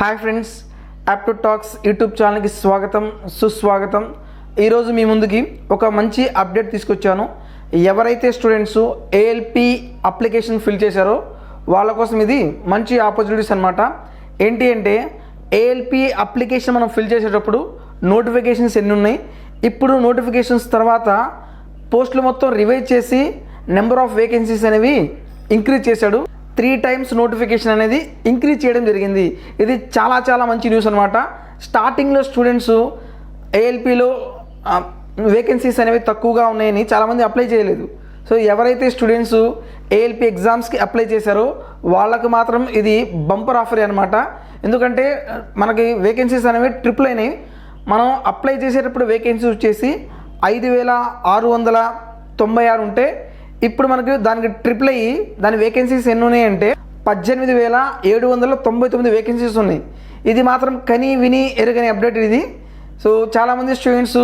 Hi friends, యాప్టో talks YouTube ఛానల్కి స్వాగతం సుస్వాగతం. ఈరోజు మీ ముందుకి ఒక మంచి అప్డేట్ తీసుకొచ్చాను. ఎవరైతే స్టూడెంట్స్ ఏఎల్పి అప్లికేషన్ ఫిల్ చేశారో వాళ్ళ కోసం ఇది మంచి ఆపర్చునిటీస్ అనమాట. ఏంటి అంటే ఏఎల్పి అప్లికేషన్ మనం ఫిల్ చేసేటప్పుడు నోటిఫికేషన్స్ ఎన్ని ఉన్నాయి, ఇప్పుడు నోటిఫికేషన్స్ తర్వాత పోస్టులు మొత్తం రివైజ్ చేసి నెంబర్ ఆఫ్ వేకెన్సీస్ అనేవి ఇంక్రీజ్ చేశాడు. 3 times నోటిఫికేషన్ అనేది ఇంక్రీజ్ చేయడం జరిగింది. ఇది చాలా మంచి న్యూస్ అనమాట. స్టార్టింగ్లో స్టూడెంట్స్ ఏఎల్పిలో వేకెన్సీస్ అనేవి తక్కువగా ఉన్నాయని చాలామంది అప్లై చేయలేదు. సో ఎవరైతే స్టూడెంట్స్ ఏఎల్పి ఎగ్జామ్స్కి అప్లై చేశారో వాళ్ళకు మాత్రం ఇది బంపర్ ఆఫర్ అనమాట. ఎందుకంటే మనకి వేకెన్సీస్ అనేవి ట్రిపుల్ అయినాయి. మనం అప్లై చేసేటప్పుడు వేకెన్సీ వచ్చేసి 5,696 ఉంటే ఇప్పుడు మనకి దానికి ట్రిపుల్ అయ్యి దాని వేకెన్సీస్ ఎన్ని ఉన్నాయంటే 18,799 వేకెన్సీస్ ఉన్నాయి. ఇది మాత్రం కని విని ఎరగని అప్డేట్ ఇది. సో చాలామంది స్టూడెంట్స్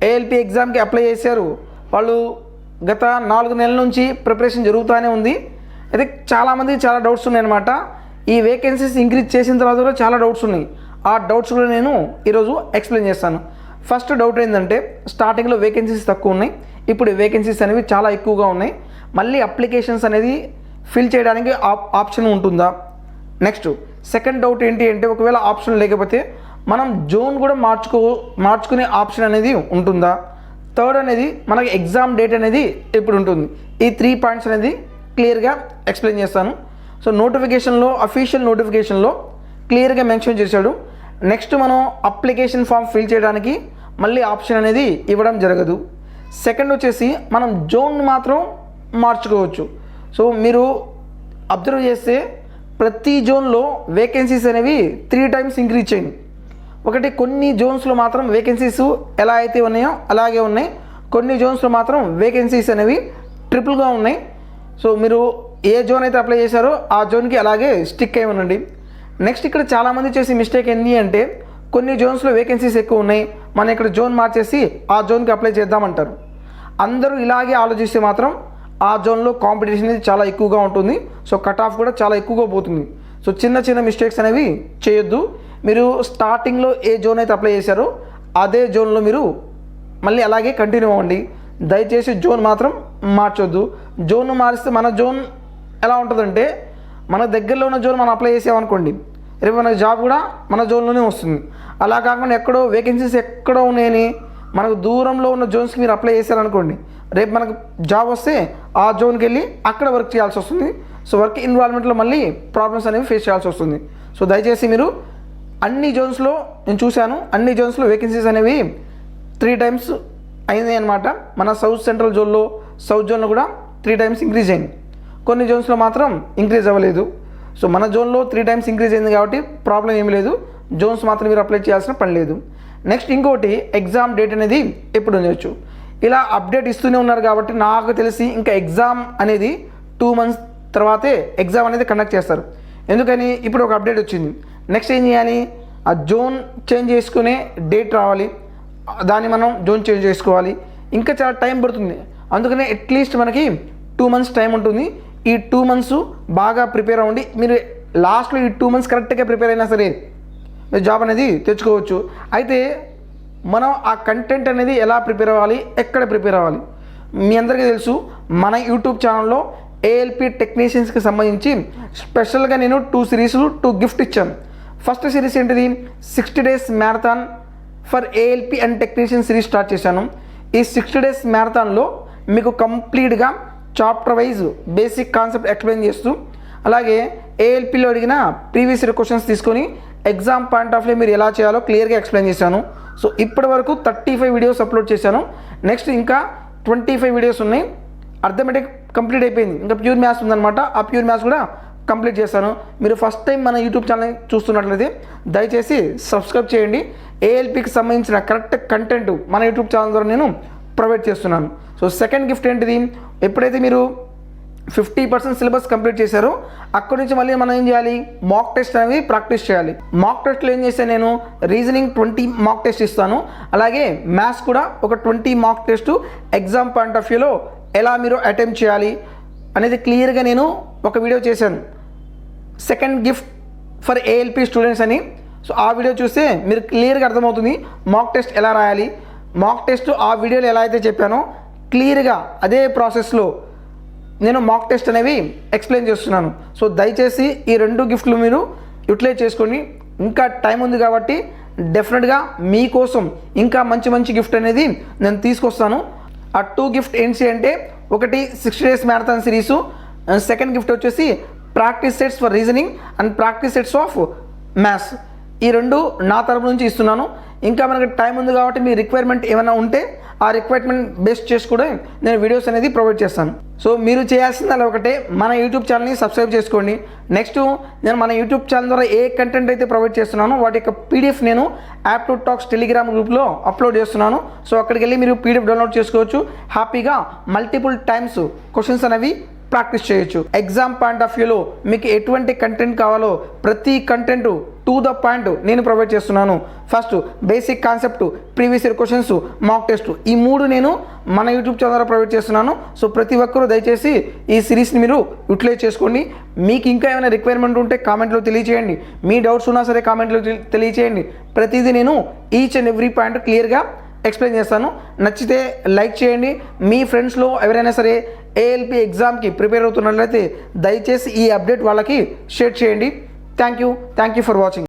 ఏఎల్పి ఎగ్జామ్కి అప్లై చేశారు. వాళ్ళు గత 4 నెలల నుంచి ప్రిపరేషన్ జరుగుతూనే ఉంది. అయితే చాలామంది చాలా డౌట్స్ ఉన్నాయన్నమాట. ఈ వేకెన్సీస్ ఇంక్రీజ్ చేసిన తర్వాత కూడా చాలా డౌట్స్ ఉన్నాయి. ఆ డౌట్స్ కూడా నేను ఈరోజు ఎక్స్ప్లెయిన్ చేస్తాను. ఫస్ట్ డౌట్ ఏంటంటే స్టార్టింగ్లో వేకెన్సీస్ తక్కువ ఉన్నాయి, ఇప్పుడు వేకెన్సీస్ అనేవి చాలా ఎక్కువగా ఉన్నాయి. మళ్ళీ అప్లికేషన్స్ అనేది ఫిల్ చేయడానికి ఆప్షన్ ఉంటుందా? నెక్స్ట్ సెకండ్ డౌట్ ఏంటి అంటే ఒకవేళ ఆప్షన్ లేకపోతే మనం జోన్ కూడా మార్చుకునే ఆప్షన్ అనేది ఉంటుందా? థర్డ్ అనేది మనకి ఎగ్జామ్ డేట్ అనేది ఎప్పుడు ఉంటుంది? ఈ 3 పాయింట్స్ అనేది క్లియర్గా ఎక్స్ప్లెయిన్ చేస్తాను. సో నోటిఫికేషన్లో అఫీషియల్ నోటిఫికేషన్లో క్లియర్గా మెన్షన్ చేశాడు. నెక్స్ట్ మనం అప్లికేషన్ ఫామ్ ఫిల్ చేయడానికి మళ్ళీ ఆప్షన్ అనేది ఇవ్వడం జరగదు. సెకండ్ వచ్చేసి మనం జోన్ మాత్రం మార్చుకోవచ్చు. సో మీరు అబ్జర్వ్ చేస్తే ప్రతి జోన్లో వేకెన్సీస్ అనేవి 3 times ఇంక్రీజ్ చేయండి. ఒకటి కొన్ని జోన్స్లో మాత్రం వేకెన్సీస్ ఎలా అయితే ఉన్నాయో అలాగే ఉన్నాయి, కొన్ని జోన్స్లో మాత్రం వేకెన్సీస్ అనేవి ట్రిపుల్గా ఉన్నాయి. సో మీరు ఏ జోన్ అయితే అప్లై చేశారో ఆ జోన్కి అలాగే స్టిక్ అయి ఉండండి. నెక్స్ట్ ఇక్కడ చాలామంది చేసే మిస్టేక్ ఏంటి అంటే కొన్ని జోన్స్లో వేకెన్సీస్ ఎక్కువ ఉన్నాయి, మనం ఇక్కడ జోన్ మార్చేసి ఆ జోన్కి అప్లై చేద్దామంటారు. అందరూ ఇలాగే ఆలోచిస్తే మాత్రం ఆ జోన్లో కాంపిటీషన్ అనేది చాలా ఎక్కువగా ఉంటుంది. సో కట్ ఆఫ్ కూడా చాలా ఎక్కువగా పోతుంది. సో చిన్న మిస్టేక్స్ అనేవి చేయొద్దు. మీరు స్టార్టింగ్లో ఏ జోన్ అయితే అప్లై చేశారో అదే జోన్లో మీరు మళ్ళీ అలాగే కంటిన్యూ అవ్వండి. దయచేసి జోన్ మాత్రం మార్చొద్దు. జోన్ మారిస్తే మన జోన్ ఎలా ఉంటుందంటే మన దగ్గరలో ఉన్న జోన్ మనం అప్లై చేసామనుకోండి, రేపు మన జాబ్ కూడా మన జోన్లోనే వస్తుంది. అలా కాకుండా ఎక్కడో వేకెన్సీస్ ఎక్కడో ఉన్నాయని మనకు దూరంలో ఉన్న జోన్స్కి మీరు అప్లై చేశారనుకోండి, రేపు మనకు జాబ్ వస్తే ఆ జోన్కి వెళ్ళి అక్కడ వర్క్ చేయాల్సి వస్తుంది. సో వర్క్ ఇన్వాల్వ్మెంట్లో మళ్ళీ ప్రాబ్లమ్స్ అనేవి ఫేస్ చేయాల్సి వస్తుంది. సో దయచేసి మీరు అన్ని జోన్స్లో నేను చూశాను, అన్ని జోన్స్లో వేకెన్సీస్ అనేవి 3 times అయింది అనమాట. మన సౌత్ సెంట్రల్ జోన్లో సౌత్ జోన్లో కూడా 3 times ఇంక్రీజ్ అయింది, కొన్ని జోన్స్లో మాత్రం ఇంక్రీజ్ అవ్వలేదు. సో మన జోన్లో 3 times ఇంక్రీజ్ అయింది కాబట్టి ప్రాబ్లం ఏమీ లేదు. జోన్స్ మాత్రం మీరు అప్లై చేయాల్సిన పని లేదు. నెక్స్ట్ ఇంకోటి ఎగ్జామ్ డేట్ అనేది ఎప్పుడు ఉండొచ్చు, ఇలా అప్డేట్ ఇస్తూనే ఉన్నారు కాబట్టి నాకు తెలిసి ఇంకా ఎగ్జామ్ అనేది 2 months తర్వాతే ఎగ్జామ్ అనేది కండక్ట్ చేస్తారు. ఎందుకని ఇప్పుడు ఒక అప్డేట్ వచ్చింది. నెక్స్ట్ ఏం చేయాలి, ఆ జోన్ చేంజ్ చేసుకునే డేట్ రావాలి, దాన్ని మనం జోన్ చేంజ్ చేసుకోవాలి. ఇంకా చాలా టైం పడుతుంది. అందుకనే అట్లీస్ట్ మనకి 2 months టైం ఉంటుంది. ఈ 2 months బాగా ప్రిపేర్ అవ్వండి. మీరు లాస్ట్లో ఈ 2 months కరెక్ట్గా ప్రిపేర్ అయినా సరే మీరు జాబ్ అనేది తెచ్చుకోవచ్చు. అయితే మనం ఆ కంటెంట్ అనేది ఎలా ప్రిపేర్ అవ్వాలి, ఎక్కడ ప్రిపేర్ అవ్వాలి మీ అందరికీ తెలుసు. మన యూట్యూబ్ ఛానల్లో ఏఎల్పి టెక్నీషియన్స్కి సంబంధించి స్పెషల్గా నేను 2 series గిఫ్ట్ ఇచ్చాను. ఫస్ట్ సిరీస్ ఏంటిది, 60 days marathon for ALP and technician series start చేశాను. ఈ 60 days మ్యారథాన్లో మీకు కంప్లీట్గా chapter wise basic concept explain చేస్తూ, అలాగే ఏఎల్పిలో అడిగిన ప్రీవియస్ క్వశ్చన్స్ తీసుకొని ఎగ్జామ్ పాయింట్ ఆఫ్ వ్యూ మీరు ఎలా చేయాలో క్లియర్గా ఎక్స్ప్లెయిన్ చేశాను. సో ఇప్పటి వరకు 35 వీడియోస్ అప్లోడ్ చేశాను. నెక్స్ట్ ఇంకా 25 వీడియోస్ ఉన్నాయి. అర్థమెటిక్ కంప్లీట్ అయిపోయింది, ఇంకా ప్యూర్ మ్యాథ్స్ ఉందన్నమాట. ఆ ప్యూర్ మ్యాథ్స్ కూడా కంప్లీట్ చేశాను. మీరు ఫస్ట్ టైం మన యూట్యూబ్ ఛానల్ చూస్తున్నట్లయితే దయచేసి సబ్స్క్రైబ్ చేయండి. ఏఎల్పికి సంబంధించిన కరెక్ట్ కంటెంట్ మన యూట్యూబ్ ఛానల్ ద్వారా నేను ప్రొవైడ్ చేస్తున్నాను. సో సెకండ్ గిఫ్ట్ ఏంటిది, ఎప్పుడైతే మీరు 50% సిలబస్ కంప్లీట్ చేశారో అక్కడి నుంచి మళ్ళీ మనం ఏం చేయాలి, మాక్ టెస్ట్ అనేవి ప్రాక్టీస్ చేయాలి. మాక్ టెస్ట్లో ఏం చేస్తాను నేను, రీజనింగ్ 20 మాక్ టెస్ట్ ఇస్తాను, అలాగే మ్యాథ్స్ కూడా ఒక 20 mock test exam point of వ్యూలో ఎలా మీరు అటెంప్ట్ చేయాలి అనేది క్లియర్గా నేను ఒక వీడియో చేశాను. Second gift for ALP students అని. సో ఆ వీడియో చూస్తే మీరు క్లియర్గా అర్థమవుతుంది మాక్ టెస్ట్ ఎలా రాయాలి. మాక్ టెస్ట్ ఆ వీడియోలో ఎలా అయితే చెప్పానో క్లియర్గా అదే ప్రాసెస్లో నేను మాక్ టెస్ట్ అనేవి ఎక్స్ప్లెయిన్ చేస్తున్నాను. సో దయచేసి ఈ 2 గిఫ్ట్లు మీరు యూటిలైజ్ చేసుకోండి. ఇంకా టైం ఉంది కాబట్టి డెఫినెట్గా మీకోసం ఇంకా మంచి మంచి గిఫ్ట్ అనేది నేను తీసుకొస్తాను. ఆ 2 గిఫ్ట్ ఏంటి అంటే, ఒకటి 60 days marathon series, second gift వచ్చేసి practice sets for reasoning and practice sets of maths. ఈ 2 నా తరపు నుంచి ఇస్తున్నాను. ఇంకా మనకి టైం ఉంది కాబట్టి మీ రిక్వైర్మెంట్ ఏమైనా ఉంటే ఆ రిక్వైర్మెంట్ బేస్ చేసి కూడా నేను వీడియోస్ అనేది ప్రొవైడ్ చేస్తాను. సో మీరు చేయాల్సింది అలా ఒకటే, మన యూట్యూబ్ ఛానల్ని సబ్స్క్రైబ్ చేసుకోండి. నెక్స్ట్ నేను మన యూట్యూబ్ ఛానల్ ద్వారా ఏ కంటెంట్ అయితే ప్రొవైడ్ చేస్తున్నానో వాటి యొక్క పీడిఎఫ్ నేను యాప్టూడ్ టాక్స్ టెలిగ్రామ్ గ్రూప్లో అప్లోడ్ చేస్తున్నాను. సో అక్కడికి వెళ్ళి మీరు పీడిఎఫ్ డౌన్లోడ్ చేసుకోవచ్చు. హ్యాపీగా మల్టిపుల్ టైమ్స్ క్వశ్చన్స్ అనేవి ప్రాక్టీస్ చేయొచ్చు. ఎగ్జామ్ పాయింట్ ఆఫ్ వ్యూలో మీకు ఎటువంటి కంటెంట్ కావాలో ప్రతి కంటెంట్ టు ద పాయింట్ నేను ప్రొవైడ్ చేస్తున్నాను. First basic concept, previous year questions, mock test, ఈ 3 నేను మన యూట్యూబ్ ఛానల్ ద్వారా ప్రొవైడ్ చేస్తున్నాను. సో ప్రతి ఒక్కరూ దయచేసి ఈ సిరీస్ని మీరు యూటిలైజ్ చేసుకోండి. మీకు ఇంకా ఏమైనా రిక్వైర్మెంట్ ఉంటే కామెంట్లో తెలియచేయండి. మీ డౌట్స్ ఉన్నా సరే కామెంట్లో తెలియచేయండి. ప్రతిదీ నేను ఈచ్ అండ్ ఎవ్రీ పాయింట్ క్లియర్గా ఎక్స్ప్లెయిన్ చేస్తాను. నచ్చితే లైక్ చేయండి. మీ ఫ్రెండ్స్లో ఎవరైనా సరే ఏఎల్పి ఎగ్జామ్కి ప్రిపేర్ అవుతున్నట్లయితే దయచేసి ఈ అప్డేట్ వాళ్ళకి షేర్ చేయండి. Thank you for watching.